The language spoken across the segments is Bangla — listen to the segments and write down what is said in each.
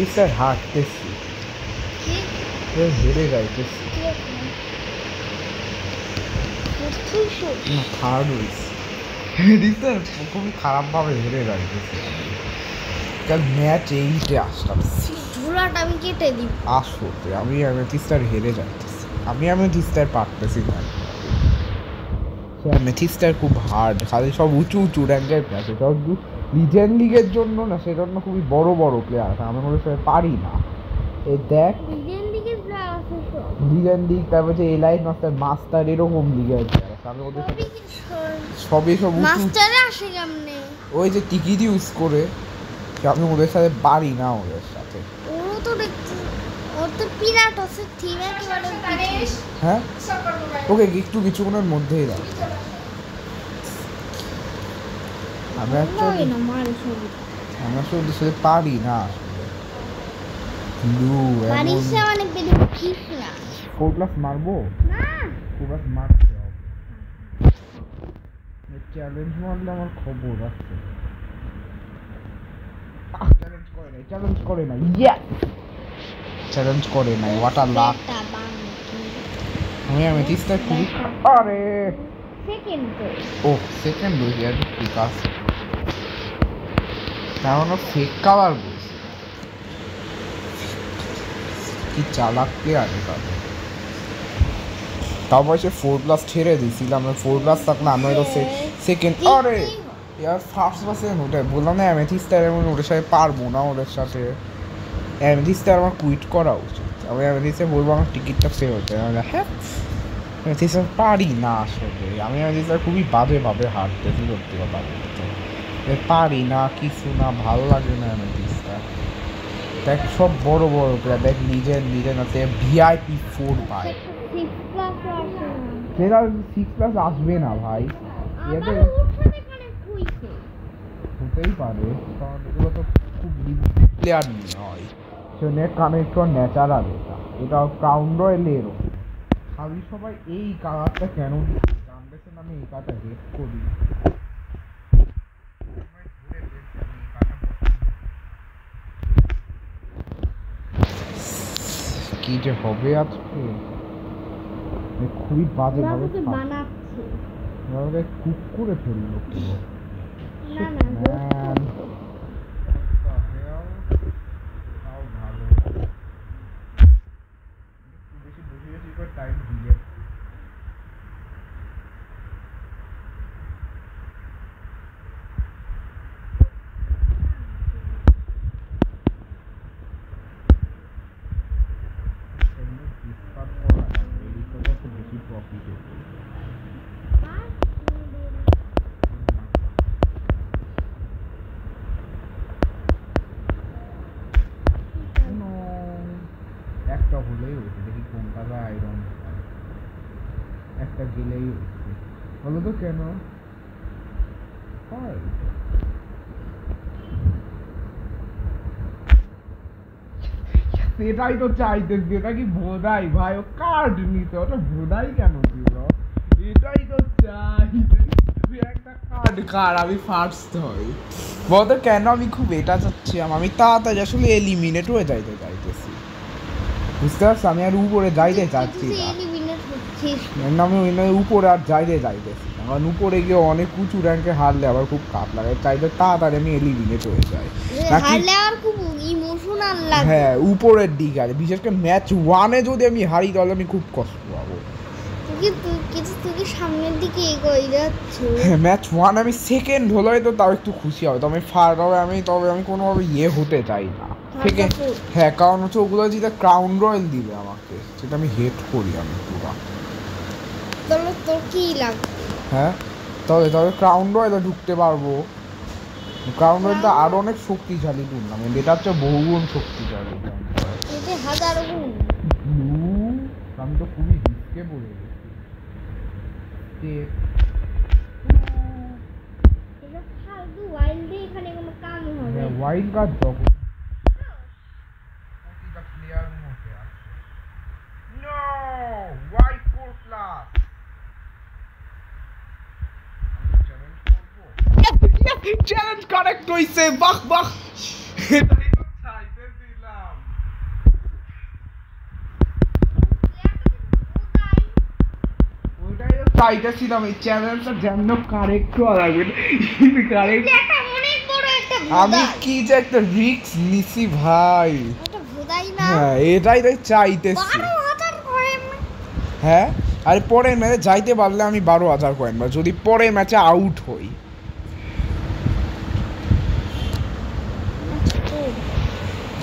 This is hard. This heরে যাইতেছে না থার্ড হইছে দিতে খুবই খারাপ ভাবে হেরে যাইতেছে কাল ম্যাচ এইটে আসলাম ঝুলাটা আমি কেটে দিই আসলে আমি অ্যামেথিস্টার হেরে যাইতেছি আমি অ্যামেথিস্টার পারতেছি না অ্যামেথিস্টার খুব হার্ড খালি সব উঁচু উঁচু র্যাঙ্কের প্লেয়ার সব লিজেন্ড লিগের জন্য না সেজন্য খুবই বড় বড় প্লেয়ার আছে আমি ওদের সাথে পারি না এই দেখ লিজেন্ড লিগ তারপর যে এলাইট মাস্টার মাস্টার এরকম লিগের প্লেয়ার আছে আমি ওদের সাথে সবই সব মাস্টারে আসে কেমনে ওই যে টিকিট ইউজ করে আমি ওদের সাথে পারি না ওদের সাথে ওরও তো দেখছি ওর তো পিরাট আছে থিম একেবারে হ্যাঁ ওকে একটু কিছুক্ষণের মধ্যেই দাও আমি আসলে ওদের সাথে পারি না ফোর প্লাস মারবো না প্লাস মারতে হবে চ্যালেঞ্জ মারলে আমার খবর আছে চ্যালেঞ্জ করে না চ্যালেঞ্জ করে না হোয়াট আ লাক আমি অ্যামেথিস্টার খুবই আরে সেকেন্ড ও সেকেন্ড হয়ে গেছে ঠিক আছে কারণ ফেক কালার বলছে কি চালাক প্লেয়ার তাদের তারপর সে 4+ ছেড়ে দিয়েছিলাম 4+ থাকলে আমি হয়তো সেকেন্ড আরে ইয়ার ফার্স্ট বা সেকেন্ড ওটাই বললাম না অ্যামেথিস্টার এমন ওদের সাথে পারবো না ওদের সাথে অ্যামেথিস্টার আমার কুইট করা উচিত আমি অ্যামেথিস্টার বলবো আমার টিকিটটা ফেরত হ্যাঁ অ্যামেথিস্টার পারি না আসলে আমি অ্যামেথিস্টার খুবই বাজেভাবে হারতেছি সত্যি কথা বলতে পারি না কিছু না ভালো লাগে না অ্যামেথিস্টার দেখ সব বড় বড় প্লেয়ার দেখ নিজের আছে ভিআইপি 4 ভাই সেটা 6+ আসবে না ভাই এদের ওর সাথে কানেক্ট হইছে হতেই পারে, কারণ এগুলো তো খুব প্লেয়ার নয়, সে নেট কানেক্টর ন্যাচারাল, এটা ক্রাউন রয়েলেরও। আমি সবাই এই কালারটা কেন জানতেছেন, আমি এই কালারটা হেট করি। কি যে হবে আজকে, খুবই বাজে ভাবে বানাচ্ছে, কুক করে ফেললো পুরো। না না Man. What the hell? তাও ভালো। একটু বেশি বেশি করে টাইম দিয়ে বেশি প্রফিট হবে। একটা হলেই হয়েছে, দেখি কোনটা আয়রন একটা গেলেই হচ্ছে, বলো তো কেন হয়? সেটাই তো চাইতেছি, এটা কি ভোদাই ভাই, ও কার্ড নিতে, ওটা ভোদাই কেন দিল? এটাই তো চাইতেছি, একটা কার্ড কার আমি ফার্স্ট হই। বলতো কেন আমি খুব এটা চাচ্ছিলাম, আমি তাড়াতাড়ি আসলে এলিমিনেট হয়ে যাইতে চাইতেছি, বুঝতে পারছো? আমি আর উপরে যাইতে চাচ্ছি না, আমি উপরে আর যাইতে চাইতেছি, কারণ উপরে গিয়ে অনেক উঁচু র্যাঙ্কে হারলে আবার খুব কাপ লাগে, চাইতে তাড়াতাড়ি আমি এলিমিনেট হয়ে যাই। হ্যাঁ উপরের দিকে আছে, বিশেষ করে ম্যাচ 1-এ যদি আমি হারি তাহলে আমি খুব কষ্ট পাবো। তুই সামনের দিকে এগোই যাচ্ছ, ম্যাচ 1 আমি সেকেন্ড হলেই তো তাও একটু খুশি হবে, তবে ফার্স্ট হবে আমি কোনোভাবে ইয়ে হতে চাই না সেকেন্ড। হ্যাঁ কারণ হচ্ছে ওগুলো যেটা ক্রাউন রয়্যাল দিবে আমাকে, সেটা আমি হেট করি আমি পুরো। তাহলে তোর কি লাগবে? হ্যাঁ তবে ক্রাউন রয়্যালে ঢুকতে পারবো। ক্রাউন রয়্যালটা আরো অনেক শক্তিশালী টুর্নামেন্ট, এটা হচ্ছে বহুগুণ শক্তিশালী, এটা হাজার গুণ। আমি তো খুবই রিস্কে পড়ে গেছি। ওয়াইল্ড কার্ড যখন প্রতিটা প্লেয়ার মধ্যে আছে, নো হোয়াইট 4+, চ্যালেঞ্জ কারেক্ট হইছে, বাহ বাহ, এটাই তো চাইতেছিলাম। ওইটাই তো চাইতেছিলাম, এই চ্যালেঞ্জটা যেন কারেক্ট করা লাগবে, কারেক্ট। আমি কি যে একটা রিস্ক নিছি ভাই, হ্যাঁ এটাই তো চাইতেছি। হ্যাঁ আর পরের ম্যাচে যাইতে পারলে আমি 12,000 কয়েন পাবো, যদি পরের ম্যাচে আউট হই।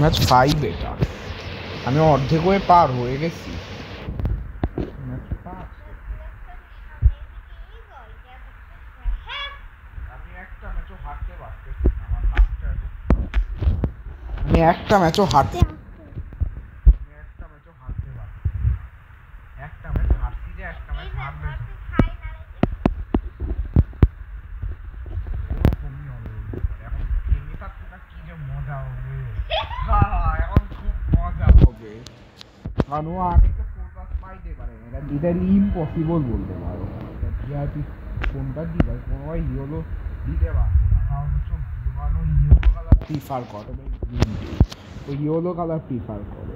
ম্যাচ 5 এটা, আমি অর্ধেক হয়ে পার হয়ে গেছি। আমি একটা ম্যাচও হারতে পারতেছি, আমি একটা ম্যাচও হারতে পারছি, একটা ম্যাচ হারছি যে একটা ম্যাচ হারবে ওরকমই হবে। এখন গেমটা কি যে মজা হবে, এখন খুব মজা হবে, কারণ ও আরেকটা 4+ পাইতে পারে, এটা লিটারলি ইম্পসিবল বলতে পারো। ভিআইপি কোনটা দিবে, কোনোভাবে ইয়েলো দিতে পারবো না, কারণ হচ্ছে ইয়েলো কালার প্রিফার করে, ও ইয়েলো কালার প্রিফার করে।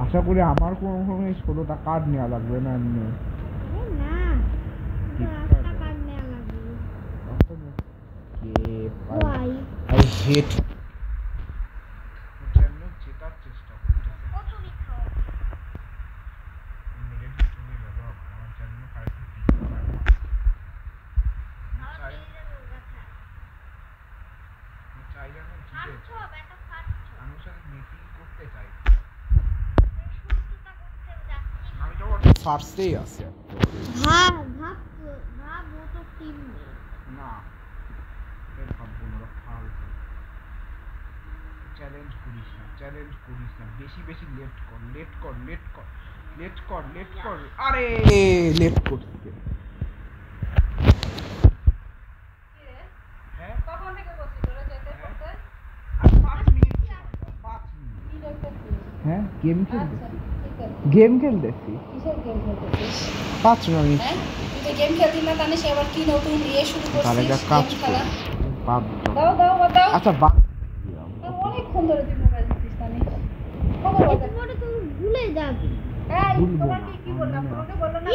আশা করি আমার কোনো 16টা কার্ড নেওয়া লাগবে না, এমনি I hate জেতার চেষ্টা আমি তো ফার্স্টেই আছি না, চ্যালেঞ্জ করিস না, বেশি লেট কর, আরে লেট করতে গেম আচ্ছা খেলতেছি ঠিক আছে গেম খেলতেছি কিসের গেম খেলতেছিস 5 মিনিট হ্যাঁ তুই তো গেম খেলতিস না জানিস আবার কি নতুন শুরু তাহলে করছিস একটা কাজ গেম করি খেলা বাদ দাও দাও দাও আচ্ছা বাদ আর অনেকক্ষণ ধরে তুই মোবাইল দিচ্ছিস জানিস কত এরপরে তুমি ভুলে যাবে এই ভুলবো তোমাকে না, কি বললাম তোমাকে বললাম না